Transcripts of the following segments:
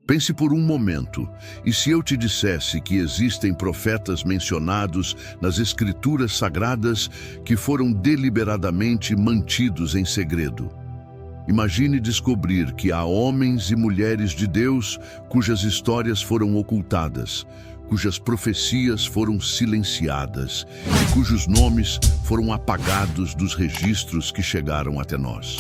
Pense por um momento, e se eu te dissesse que existem profetas mencionados nas Escrituras Sagradas que foram deliberadamente mantidos em segredo? Imagine descobrir que há homens e mulheres de Deus cujas histórias foram ocultadas, cujas profecias foram silenciadas e cujos nomes foram apagados dos registros que chegaram até nós.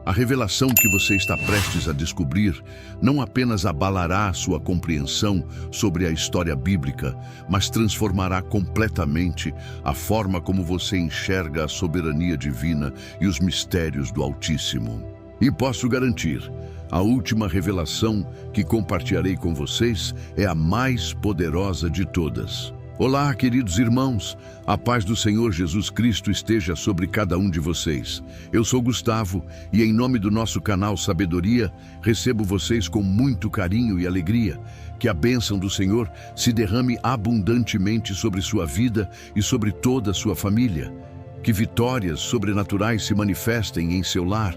A revelação que você está prestes a descobrir não apenas abalará a sua compreensão sobre a história bíblica, mas transformará completamente a forma como você enxerga a soberania divina e os mistérios do Altíssimo. E posso garantir, a última revelação que compartilharei com vocês é a mais poderosa de todas. Olá, queridos irmãos, a paz do Senhor Jesus Cristo esteja sobre cada um de vocês. Eu sou Gustavo e em nome do nosso canal Sabedoria, recebo vocês com muito carinho e alegria. Que a bênção do Senhor se derrame abundantemente sobre sua vida e sobre toda a sua família. Que vitórias sobrenaturais se manifestem em seu lar,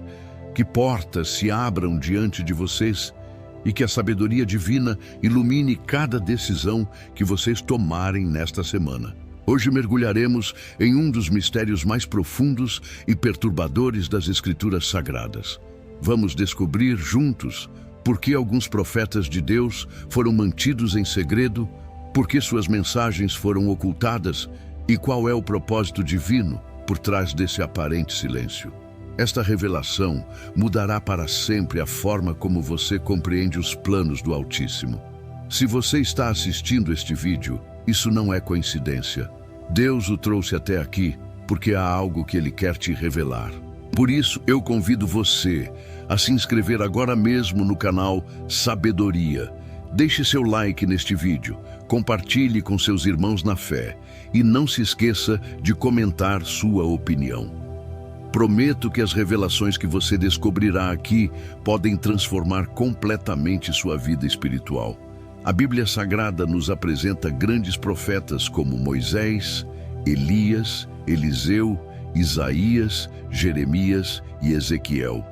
que portas se abram diante de vocês, e que a sabedoria divina ilumine cada decisão que vocês tomarem nesta semana. Hoje mergulharemos em um dos mistérios mais profundos e perturbadores das Escrituras Sagradas. Vamos descobrir juntos por que alguns profetas de Deus foram mantidos em segredo, por que suas mensagens foram ocultadas e qual é o propósito divino por trás desse aparente silêncio. Esta revelação mudará para sempre a forma como você compreende os planos do Altíssimo. Se você está assistindo este vídeo, isso não é coincidência. Deus o trouxe até aqui porque há algo que Ele quer te revelar. Por isso, eu convido você a se inscrever agora mesmo no canal Sabedoria. Deixe seu like neste vídeo, compartilhe com seus irmãos na fé e não se esqueça de comentar sua opinião. Prometo que as revelações que você descobrirá aqui podem transformar completamente sua vida espiritual. A Bíblia Sagrada nos apresenta grandes profetas como Moisés, Elias, Eliseu, Isaías, Jeremias e Ezequiel.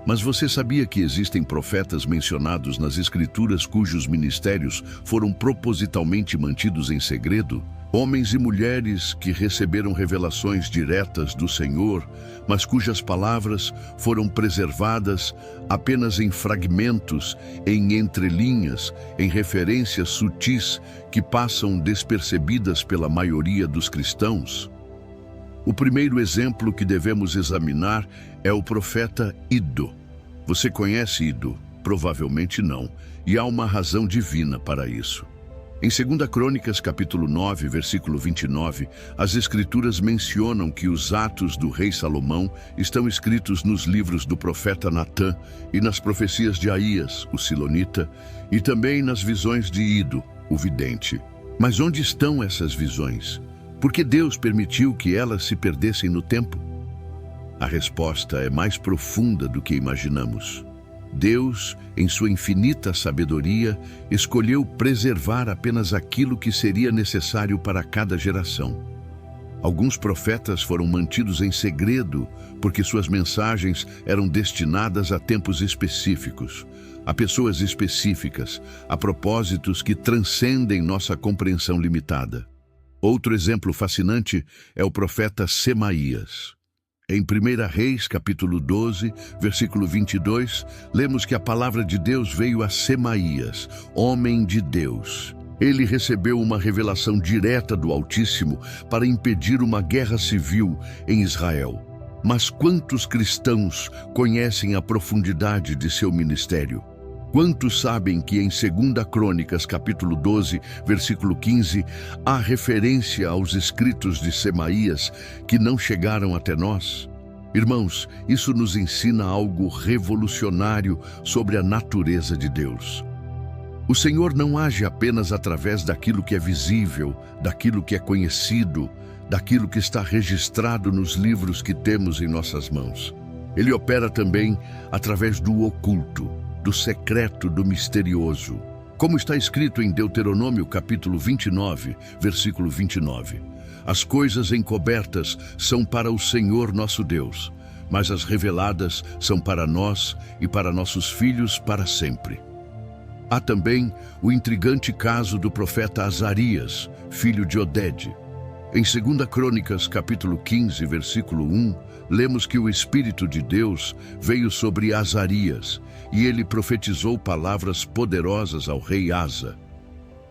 Mas você sabia que existem profetas mencionados nas Escrituras cujos ministérios foram propositalmente mantidos em segredo? Homens e mulheres que receberam revelações diretas do Senhor, mas cujas palavras foram preservadas apenas em fragmentos, em entrelinhas, em referências sutis que passam despercebidas pela maioria dos cristãos. O primeiro exemplo que devemos examinar é o profeta Ido. Você conhece Ido? Provavelmente não, e há uma razão divina para isso. Em 2 Crônicas, capítulo 9, versículo 29, as Escrituras mencionam que os atos do rei Salomão estão escritos nos livros do profeta Natã e nas profecias de Aías, o Silonita, e também nas visões de Ido, o vidente. Mas onde estão essas visões? Por que Deus permitiu que elas se perdessem no tempo? A resposta é mais profunda do que imaginamos. Deus, em sua infinita sabedoria, escolheu preservar apenas aquilo que seria necessário para cada geração. Alguns profetas foram mantidos em segredo porque suas mensagens eram destinadas a tempos específicos, a pessoas específicas, a propósitos que transcendem nossa compreensão limitada. Outro exemplo fascinante é o profeta Semaías. Em 1 Reis, capítulo 12, versículo 22, lemos que a palavra de Deus veio a Semaías, homem de Deus. Ele recebeu uma revelação direta do Altíssimo para impedir uma guerra civil em Israel. Mas quantos cristãos conhecem a profundidade de seu ministério? Quantos sabem que em 2 Crônicas, capítulo 12, versículo 15, há referência aos escritos de Semaías que não chegaram até nós? Irmãos, isso nos ensina algo revolucionário sobre a natureza de Deus. O Senhor não age apenas através daquilo que é visível, daquilo que é conhecido, daquilo que está registrado nos livros que temos em nossas mãos. Ele opera também através do oculto, do secreto, do misterioso. Como está escrito em Deuteronômio capítulo 29, versículo 29. As coisas encobertas são para o Senhor nosso Deus, mas as reveladas são para nós e para nossos filhos para sempre. Há também o intrigante caso do profeta Azarias, filho de Odede. Em 2 Crônicas, capítulo 15, versículo 1, lemos que o Espírito de Deus veio sobre Azarias e ele profetizou palavras poderosas ao rei Asa.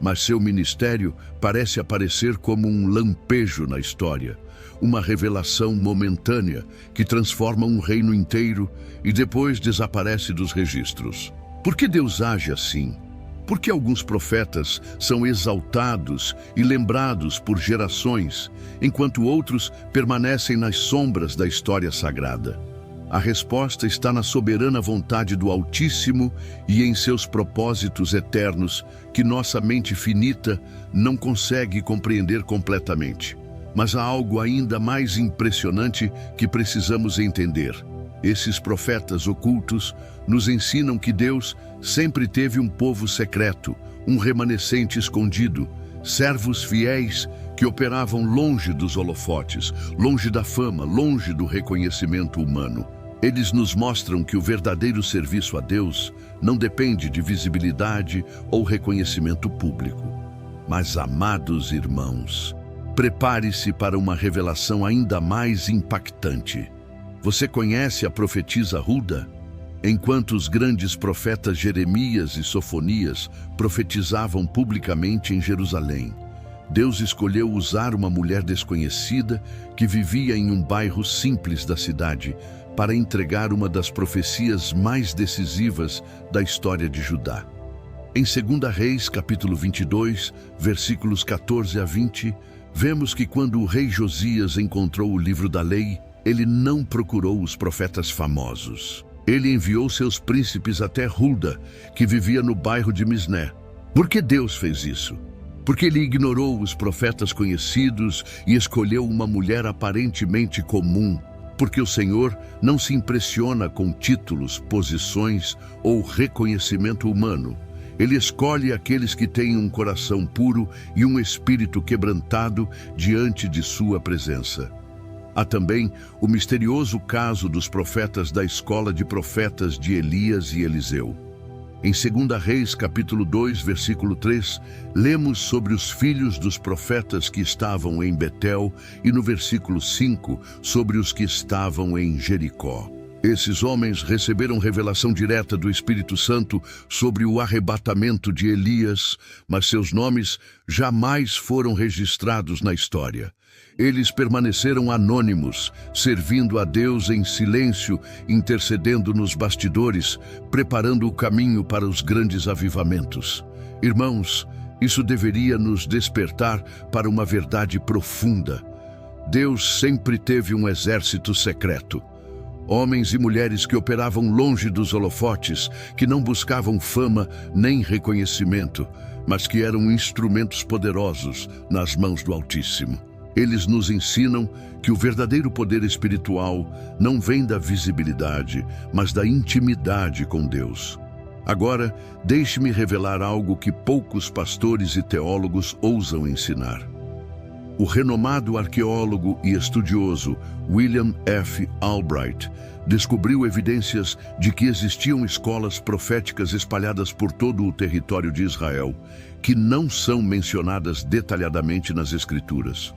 Mas seu ministério parece aparecer como um lampejo na história, uma revelação momentânea que transforma um reino inteiro e depois desaparece dos registros. Por que Deus age assim? Por que alguns profetas são exaltados e lembrados por gerações, enquanto outros permanecem nas sombras da história sagrada? A resposta está na soberana vontade do Altíssimo e em seus propósitos eternos, que nossa mente finita não consegue compreender completamente. Mas há algo ainda mais impressionante que precisamos entender. Esses profetas ocultos nos ensinam que Deus sempre teve um povo secreto, um remanescente escondido, servos fiéis que operavam longe dos holofotes, longe da fama, longe do reconhecimento humano. Eles nos mostram que o verdadeiro serviço a Deus não depende de visibilidade ou reconhecimento público. Mas, amados irmãos, prepare-se para uma revelação ainda mais impactante. Você conhece a profetisa Hulda? Enquanto os grandes profetas Jeremias e Sofonias profetizavam publicamente em Jerusalém, Deus escolheu usar uma mulher desconhecida que vivia em um bairro simples da cidade para entregar uma das profecias mais decisivas da história de Judá. Em 2 Reis, capítulo 22, versículos 14 a 20, vemos que quando o rei Josias encontrou o livro da lei, ele não procurou os profetas famosos. Ele enviou seus príncipes até Hulda, que vivia no bairro de Misné. Por que Deus fez isso? Porque ele ignorou os profetas conhecidos e escolheu uma mulher aparentemente comum. Porque o Senhor não se impressiona com títulos, posições ou reconhecimento humano. Ele escolhe aqueles que têm um coração puro e um espírito quebrantado diante de sua presença. Há também o misterioso caso dos profetas da escola de profetas de Elias e Eliseu. Em 2 Reis, capítulo 2, versículo 3, lemos sobre os filhos dos profetas que estavam em Betel e no versículo 5, sobre os que estavam em Jericó. Esses homens receberam revelação direta do Espírito Santo sobre o arrebatamento de Elias, mas seus nomes jamais foram registrados na história. Eles permaneceram anônimos, servindo a Deus em silêncio, intercedendo nos bastidores, preparando o caminho para os grandes avivamentos. Irmãos, isso deveria nos despertar para uma verdade profunda. Deus sempre teve um exército secreto. Homens e mulheres que operavam longe dos holofotes, que não buscavam fama nem reconhecimento, mas que eram instrumentos poderosos nas mãos do Altíssimo. Eles nos ensinam que o verdadeiro poder espiritual não vem da visibilidade, mas da intimidade com Deus. Agora, deixe-me revelar algo que poucos pastores e teólogos ousam ensinar. O renomado arqueólogo e estudioso William F. Albright descobriu evidências de que existiam escolas proféticas espalhadas por todo o território de Israel, que não são mencionadas detalhadamente nas Escrituras.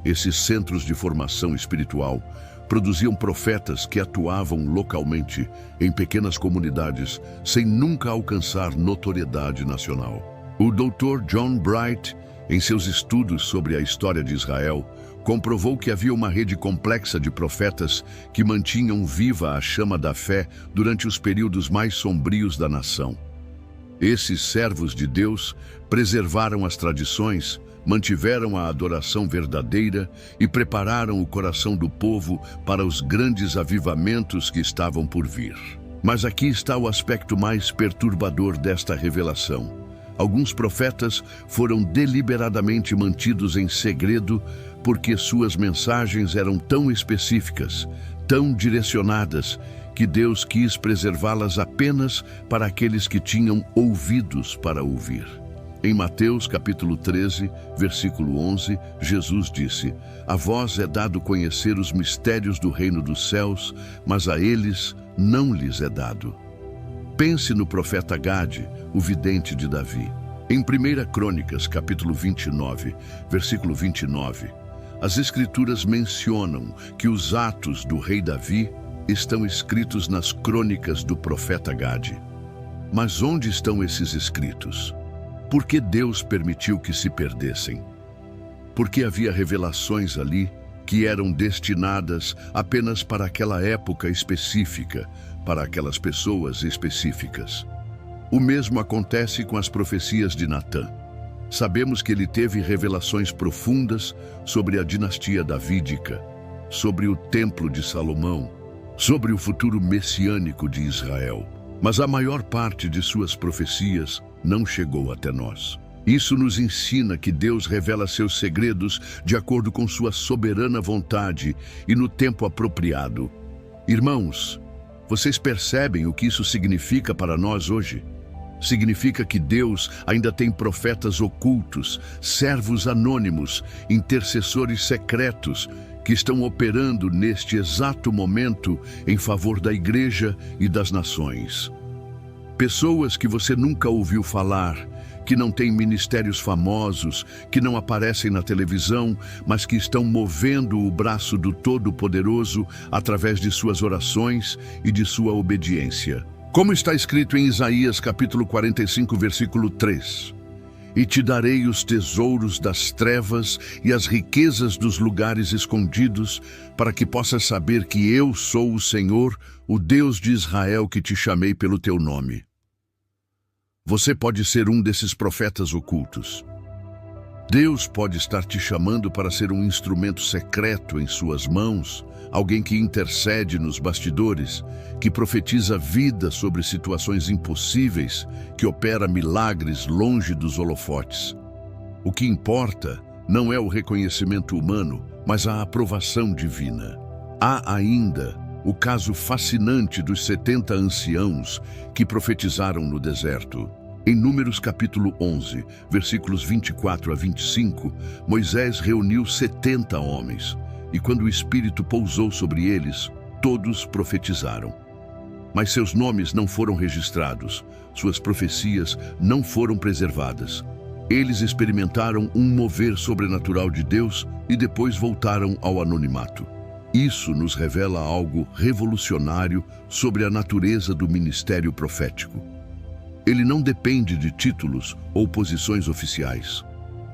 Esses centros de formação espiritual produziam profetas que atuavam localmente em pequenas comunidades sem nunca alcançar notoriedade nacional. O Dr. John Bright, em seus estudos sobre a história de Israel, comprovou que havia uma rede complexa de profetas que mantinham viva a chama da fé durante os períodos mais sombrios da nação. Esses servos de Deus preservaram as tradições, mantiveram a adoração verdadeira e prepararam o coração do povo para os grandes avivamentos que estavam por vir. Mas aqui está o aspecto mais perturbador desta revelação. Alguns profetas foram deliberadamente mantidos em segredo porque suas mensagens eram tão específicas, tão direcionadas, que Deus quis preservá-las apenas para aqueles que tinham ouvidos para ouvir. Em Mateus capítulo 13, versículo 11, Jesus disse: "A vós é dado conhecer os mistérios do reino dos céus, mas a eles não lhes é dado." Pense no profeta Gade, o vidente de Davi. Em 1 Crônicas, capítulo 29, versículo 29, as Escrituras mencionam que os atos do rei Davi estão escritos nas crônicas do profeta Gade. Mas onde estão esses escritos? Por que Deus permitiu que se perdessem? Porque havia revelações ali que eram destinadas apenas para aquela época específica, para aquelas pessoas específicas. O mesmo acontece com as profecias de Natã. Sabemos que ele teve revelações profundas sobre a dinastia davídica, sobre o templo de Salomão, sobre o futuro messiânico de Israel. Mas a maior parte de suas profecias não chegou até nós. Isso nos ensina que Deus revela seus segredos de acordo com sua soberana vontade e no tempo apropriado. Irmãos, vocês percebem o que isso significa para nós hoje? Significa que Deus ainda tem profetas ocultos, servos anônimos, intercessores secretos, que estão operando neste exato momento em favor da igreja e das nações. Pessoas que você nunca ouviu falar, que não têm ministérios famosos, que não aparecem na televisão, mas que estão movendo o braço do Todo-Poderoso através de suas orações e de sua obediência. Como está escrito em Isaías capítulo 45, versículo 3. E te darei os tesouros das trevas e as riquezas dos lugares escondidos, para que possas saber que eu sou o Senhor, o Deus de Israel, que te chamei pelo teu nome. Você pode ser um desses profetas ocultos. Deus pode estar te chamando para ser um instrumento secreto em suas mãos, alguém que intercede nos bastidores, que profetiza vida sobre situações impossíveis, que opera milagres longe dos holofotes. O que importa não é o reconhecimento humano, mas a aprovação divina. Há ainda o caso fascinante dos 70 anciãos que profetizaram no deserto. Em Números capítulo 11, versículos 24 a 25, Moisés reuniu 70 homens, e quando o Espírito pousou sobre eles, todos profetizaram. Mas seus nomes não foram registrados, suas profecias não foram preservadas. Eles experimentaram um mover sobrenatural de Deus e depois voltaram ao anonimato. Isso nos revela algo revolucionário sobre a natureza do ministério profético. Ele não depende de títulos ou posições oficiais.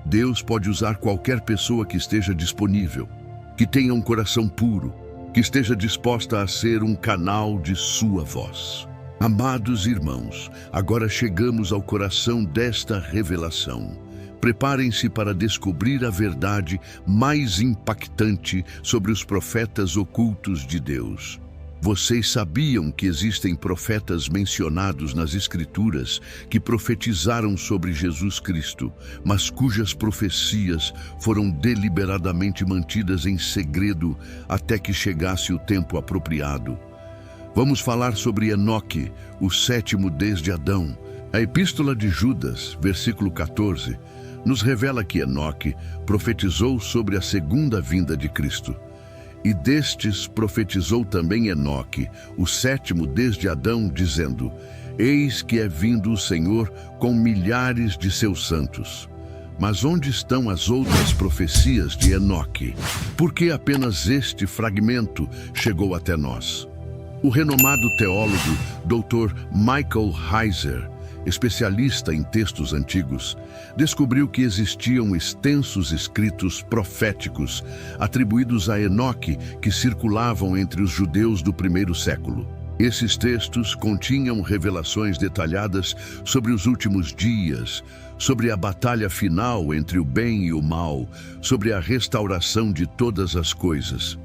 Deus pode usar qualquer pessoa que esteja disponível, que tenha um coração puro, que esteja disposta a ser um canal de sua voz. Amados irmãos, agora chegamos ao coração desta revelação. Preparem-se para descobrir a verdade mais impactante sobre os profetas ocultos de Deus. Vocês sabiam que existem profetas mencionados nas Escrituras que profetizaram sobre Jesus Cristo, mas cujas profecias foram deliberadamente mantidas em segredo até que chegasse o tempo apropriado? Vamos falar sobre Enoque, o sétimo desde Adão. A Epístola de Judas, versículo 14, nos revela que Enoque profetizou sobre a segunda vinda de Cristo. E destes profetizou também Enoque, o sétimo desde Adão, dizendo: Eis que é vindo o Senhor com milhares de seus santos. Mas onde estão as outras profecias de Enoque? Por que apenas este fragmento chegou até nós? O renomado teólogo Dr. Michael Heiser, especialista em textos antigos, descobriu que existiam extensos escritos proféticos atribuídos a Enoque que circulavam entre os judeus do primeiro século. Esses textos continham revelações detalhadas sobre os últimos dias, sobre a batalha final entre o bem e o mal, sobre a restauração de todas as coisas.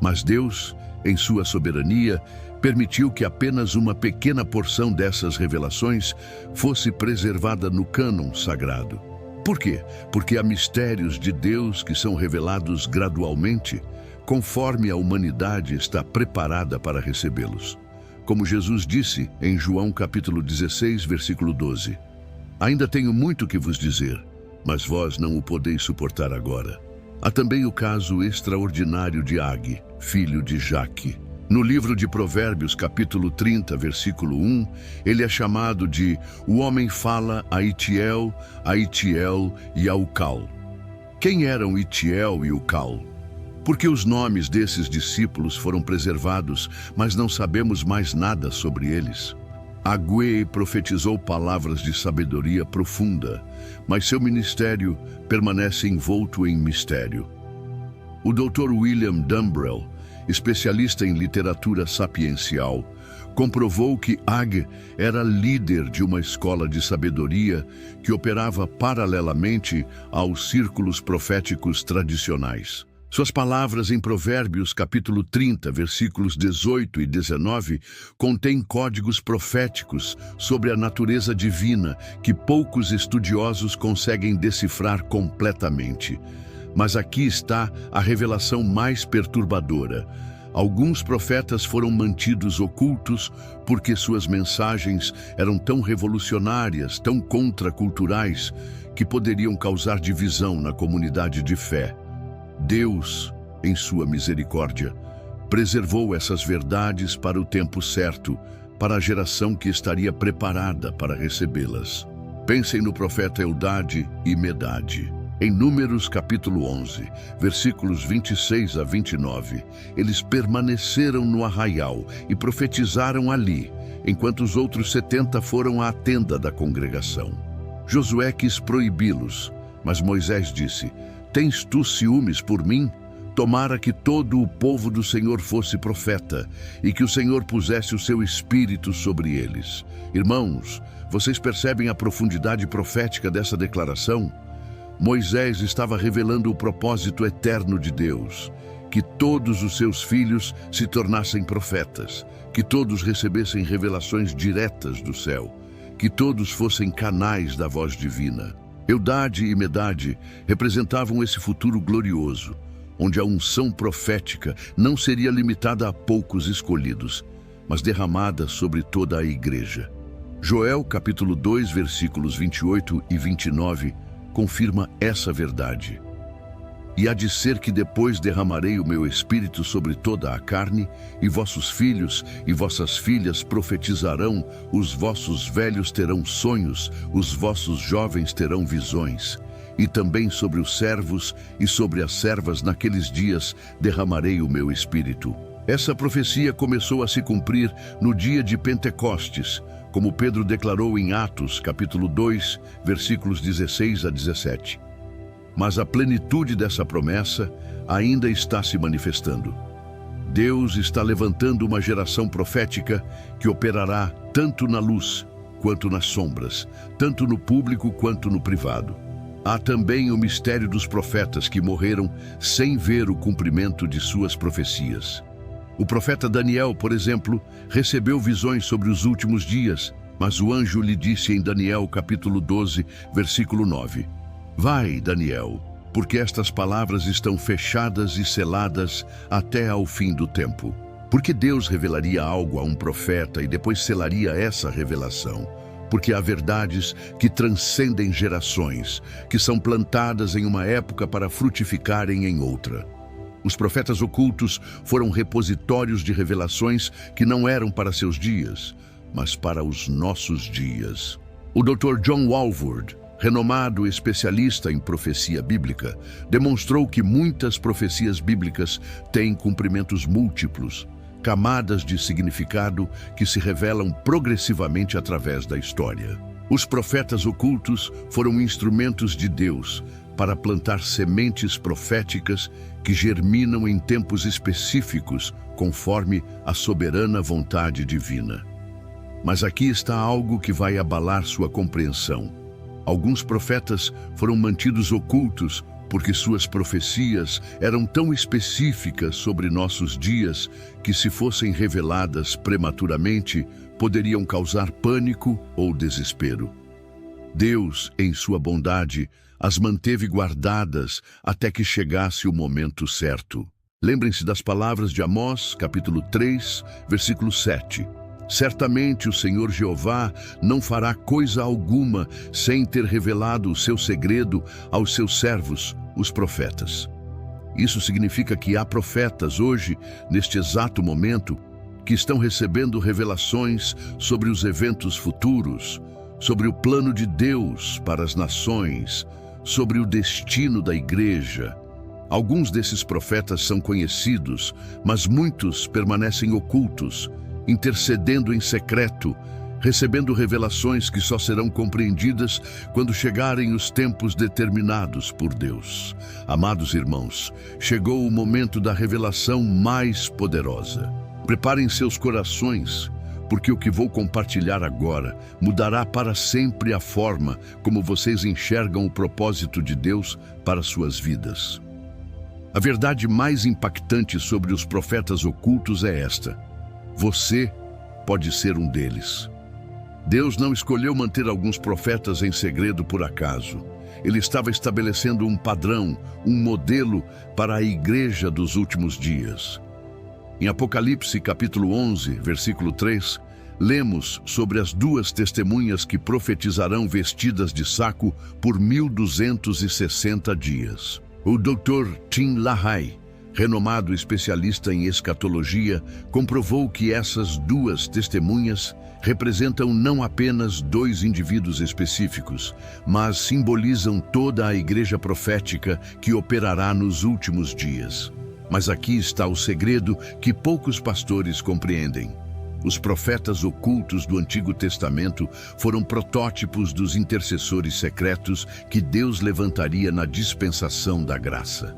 Mas Deus, em sua soberania, permitiu que apenas uma pequena porção dessas revelações fosse preservada no cânon sagrado. Por quê? Porque há mistérios de Deus que são revelados gradualmente, conforme a humanidade está preparada para recebê-los. Como Jesus disse em João capítulo 16, versículo 12: Ainda tenho muito que vos dizer, mas vós não o podeis suportar agora. Há também o caso extraordinário de Age, filho de Jaque, No livro de Provérbios, capítulo 30, versículo 1, ele é chamado de "O homem fala a Itiel e a Ucal". Quem eram Itiel e Ucal? Porque os nomes desses discípulos foram preservados, mas não sabemos mais nada sobre eles. Agüe profetizou palavras de sabedoria profunda, mas seu ministério permanece envolto em mistério. O Dr. William Dumbrell, especialista em literatura sapiencial, comprovou que Ag era líder de uma escola de sabedoria que operava paralelamente aos círculos proféticos tradicionais. Suas palavras em Provérbios, capítulo 30, versículos 18 e 19, contêm códigos proféticos sobre a natureza divina que poucos estudiosos conseguem decifrar completamente. Mas aqui está a revelação mais perturbadora. Alguns profetas foram mantidos ocultos porque suas mensagens eram tão revolucionárias, tão contraculturais, que poderiam causar divisão na comunidade de fé. Deus, em sua misericórdia, preservou essas verdades para o tempo certo, para a geração que estaria preparada para recebê-las. Pensem no profeta Eldade e Medade. Em Números capítulo 11, versículos 26 a 29, eles permaneceram no arraial e profetizaram ali, enquanto os outros 70 foram à tenda da congregação. Josué quis proibi-los, mas Moisés disse: "Tens tu ciúmes por mim? Tomara que todo o povo do Senhor fosse profeta, e que o Senhor pusesse o seu espírito sobre eles." Irmãos, vocês percebem a profundidade profética dessa declaração? Moisés estava revelando o propósito eterno de Deus, que todos os seus filhos se tornassem profetas, que todos recebessem revelações diretas do céu, que todos fossem canais da voz divina. Eldade e Medade representavam esse futuro glorioso, onde a unção profética não seria limitada a poucos escolhidos, mas derramada sobre toda a igreja. Joel capítulo 2, versículos 28 e 29, confirma essa verdade. "E há de ser que depois derramarei o meu espírito sobre toda a carne, e vossos filhos e vossas filhas profetizarão, os vossos velhos terão sonhos, os vossos jovens terão visões. E também sobre os servos e sobre as servas naqueles dias derramarei o meu espírito." Essa profecia começou a se cumprir no dia de Pentecostes, como Pedro declarou em Atos, capítulo 2, versículos 16 a 17. Mas a plenitude dessa promessa ainda está se manifestando. Deus está levantando uma geração profética que operará tanto na luz quanto nas sombras, tanto no público quanto no privado. Há também o mistério dos profetas que morreram sem ver o cumprimento de suas profecias. O profeta Daniel, por exemplo, recebeu visões sobre os últimos dias, mas o anjo lhe disse em Daniel capítulo 12, versículo 9: "Vai, Daniel, porque estas palavras estão fechadas e seladas até ao fim do tempo." Porque Deus revelaria algo a um profeta e depois selaria essa revelação? Porque há verdades que transcendem gerações, que são plantadas em uma época para frutificarem em outra. Os profetas ocultos foram repositórios de revelações que não eram para seus dias, mas para os nossos dias. O Dr. John Walvoord, renomado especialista em profecia bíblica, demonstrou que muitas profecias bíblicas têm cumprimentos múltiplos, camadas de significado que se revelam progressivamente através da história. Os profetas ocultos foram instrumentos de Deus para plantar sementes proféticas que germinam em tempos específicos, conforme a soberana vontade divina. Mas aqui está algo que vai abalar sua compreensão. Alguns profetas foram mantidos ocultos porque suas profecias eram tão específicas sobre nossos dias que, se fossem reveladas prematuramente, poderiam causar pânico ou desespero. Deus, em sua bondade, as manteve guardadas até que chegasse o momento certo. Lembrem-se das palavras de Amós, capítulo 3, versículo 7. "Certamente o Senhor Jeová não fará coisa alguma sem ter revelado o seu segredo aos seus servos, os profetas." Isso significa que há profetas hoje, neste exato momento, que estão recebendo revelações sobre os eventos futuros, sobre o plano de Deus para as nações, sobre o destino da igreja. Alguns desses profetas são conhecidos, mas muitos permanecem ocultos, intercedendo em secreto, recebendo revelações que só serão compreendidas quando chegarem os tempos determinados por Deus. Amados irmãos, chegou o momento da revelação mais poderosa. Preparem seus corações, porque o que vou compartilhar agora mudará para sempre a forma como vocês enxergam o propósito de Deus para suas vidas. A verdade mais impactante sobre os profetas ocultos é esta: você pode ser um deles. Deus não escolheu manter alguns profetas em segredo por acaso. Ele estava estabelecendo um padrão, um modelo para a igreja dos últimos dias. Em Apocalipse capítulo 11, versículo 3, lemos sobre as duas testemunhas que profetizarão vestidas de saco por 1260 dias. O Dr. Tim LaHaye, renomado especialista em escatologia, comprovou que essas duas testemunhas representam não apenas dois indivíduos específicos, mas simbolizam toda a igreja profética que operará nos últimos dias. Mas aqui está o segredo que poucos pastores compreendem. Os profetas ocultos do Antigo Testamento foram protótipos dos intercessores secretos que Deus levantaria na dispensação da graça.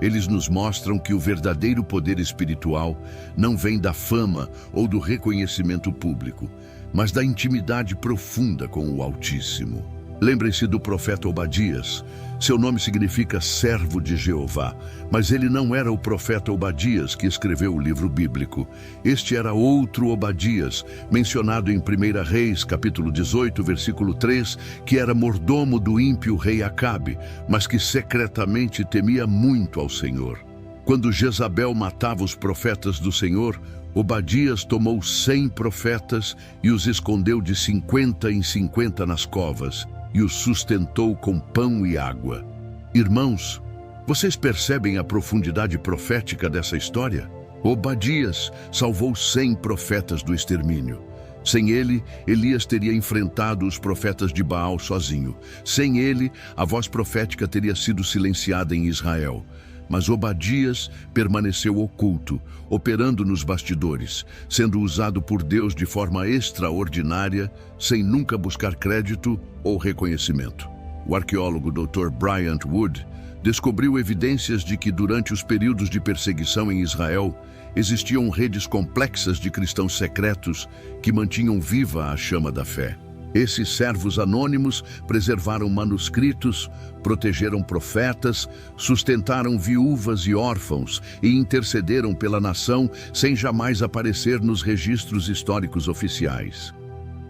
Eles nos mostram que o verdadeiro poder espiritual não vem da fama ou do reconhecimento público, mas da intimidade profunda com o Altíssimo. Lembrem-se do profeta Obadias. Seu nome significa servo de Jeová, mas ele não era o profeta Obadias que escreveu o livro bíblico. Este era outro Obadias, mencionado em 1 Reis, capítulo 18, versículo 3, que era mordomo do ímpio rei Acabe, mas que secretamente temia muito ao Senhor. Quando Jezabel matava os profetas do Senhor, Obadias tomou 100 profetas e os escondeu de 50 em 50 nas covas, e os sustentou com pão e água. Irmãos, vocês percebem a profundidade profética dessa história? Obadias salvou 100 profetas do extermínio. Sem ele, Elias teria enfrentado os profetas de Baal sozinho. Sem ele, a voz profética teria sido silenciada em Israel. Mas Obadias permaneceu oculto, operando nos bastidores, sendo usado por Deus de forma extraordinária, sem nunca buscar crédito ou reconhecimento. O arqueólogo Dr. Bryant Wood descobriu evidências de que durante os períodos de perseguição em Israel, existiam redes complexas de cristãos secretos que mantinham viva a chama da fé. Esses servos anônimos preservaram manuscritos, protegeram profetas, sustentaram viúvas e órfãos e intercederam pela nação sem jamais aparecer nos registros históricos oficiais.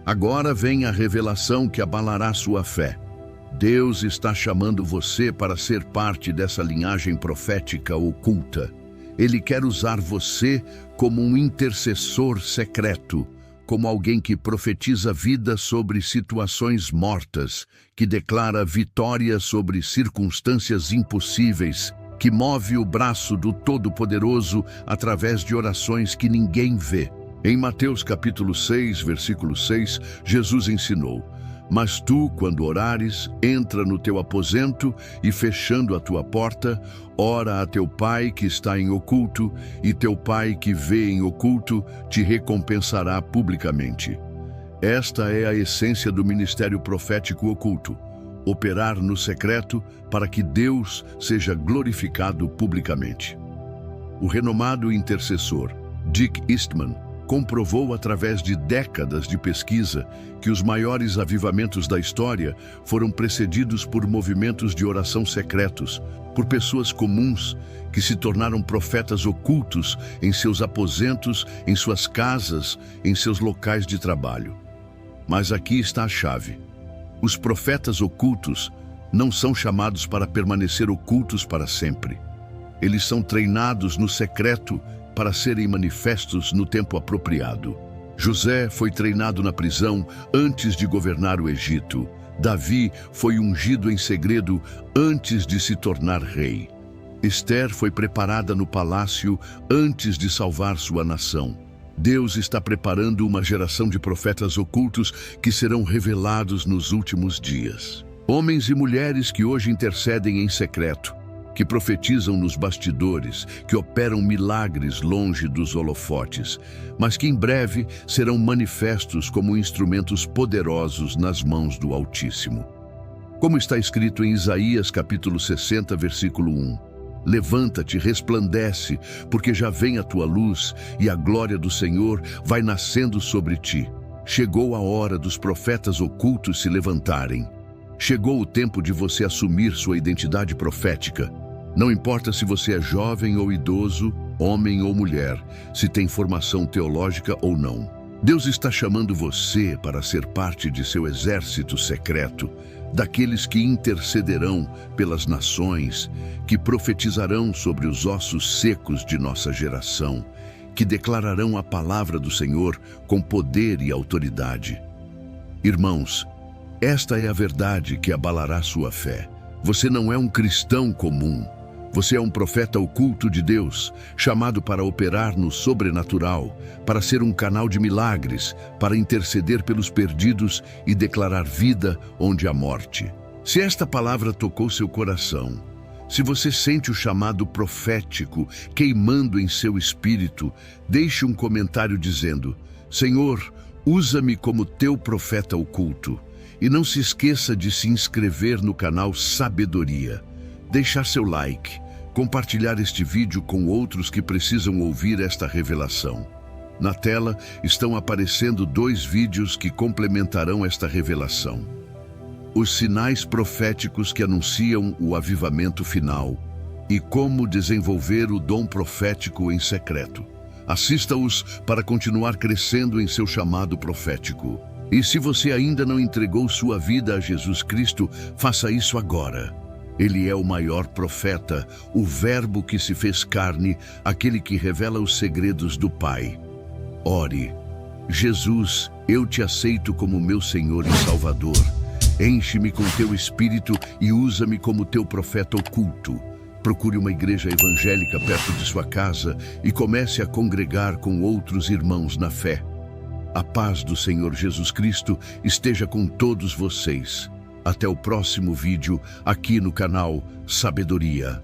Agora vem a revelação que abalará sua fé. Deus está chamando você para ser parte dessa linhagem profética oculta. Ele quer usar você como um intercessor secreto, como alguém que profetiza vida sobre situações mortas, que declara vitória sobre circunstâncias impossíveis, que move o braço do Todo-Poderoso através de orações que ninguém vê. Em Mateus capítulo 6, versículo 6, Jesus ensinou: "Mas tu, quando orares, entra no teu aposento e, fechando a tua porta, ora a teu Pai que está em oculto, e teu Pai que vê em oculto te recompensará publicamente." Esta é a essência do ministério profético oculto: operar no secreto para que Deus seja glorificado publicamente. O renomado intercessor Dick Eastman comprovou através de décadas de pesquisa que os maiores avivamentos da história foram precedidos por movimentos de oração secretos, por pessoas comuns que se tornaram profetas ocultos em seus aposentos, em suas casas, em seus locais de trabalho. Mas aqui está a chave: os profetas ocultos não são chamados para permanecer ocultos para sempre. Eles são treinados no secreto para serem manifestos no tempo apropriado. José foi treinado na prisão antes de governar o Egito. Davi foi ungido em segredo antes de se tornar rei. Esther foi preparada no palácio antes de salvar sua nação. Deus está preparando uma geração de profetas ocultos que serão revelados nos últimos dias. Homens e mulheres que hoje intercedem em secreto, que profetizam nos bastidores, que operam milagres longe dos holofotes, mas que em breve serão manifestos como instrumentos poderosos nas mãos do Altíssimo. Como está escrito em Isaías capítulo 60, versículo 1. Levanta-te, resplandece, porque já vem a tua luz e a glória do Senhor vai nascendo sobre ti. Chegou a hora dos profetas ocultos se levantarem. Chegou o tempo de você assumir sua identidade profética. Não importa se você é jovem ou idoso, homem ou mulher, se tem formação teológica ou não. Deus está chamando você para ser parte de seu exército secreto, daqueles que intercederão pelas nações, que profetizarão sobre os ossos secos de nossa geração, que declararão a palavra do Senhor com poder e autoridade. Irmãos, esta é a verdade que abalará sua fé. Você não é um cristão comum. Você é um profeta oculto de Deus, chamado para operar no sobrenatural, para ser um canal de milagres, para interceder pelos perdidos e declarar vida onde há morte. Se esta palavra tocou seu coração, se você sente o chamado profético queimando em seu espírito, deixe um comentário dizendo: Senhor, usa-me como teu profeta oculto. E não se esqueça de se inscrever no canal Sabedoria, deixar seu like, compartilhar este vídeo com outros que precisam ouvir esta revelação. Na tela estão aparecendo 2 vídeos que complementarão esta revelação. Os sinais proféticos que anunciam o avivamento final e como desenvolver o dom profético em secreto. Assista-os para continuar crescendo em seu chamado profético. E se você ainda não entregou sua vida a Jesus Cristo, faça isso agora. Ele é o maior profeta, o Verbo que se fez carne, aquele que revela os segredos do Pai. Ore. Jesus, eu te aceito como meu Senhor e Salvador. Enche-me com teu Espírito e usa-me como teu profeta oculto. Procure uma igreja evangélica perto de sua casa e comece a congregar com outros irmãos na fé. A paz do Senhor Jesus Cristo esteja com todos vocês. Até o próximo vídeo aqui no canal Sabedoria.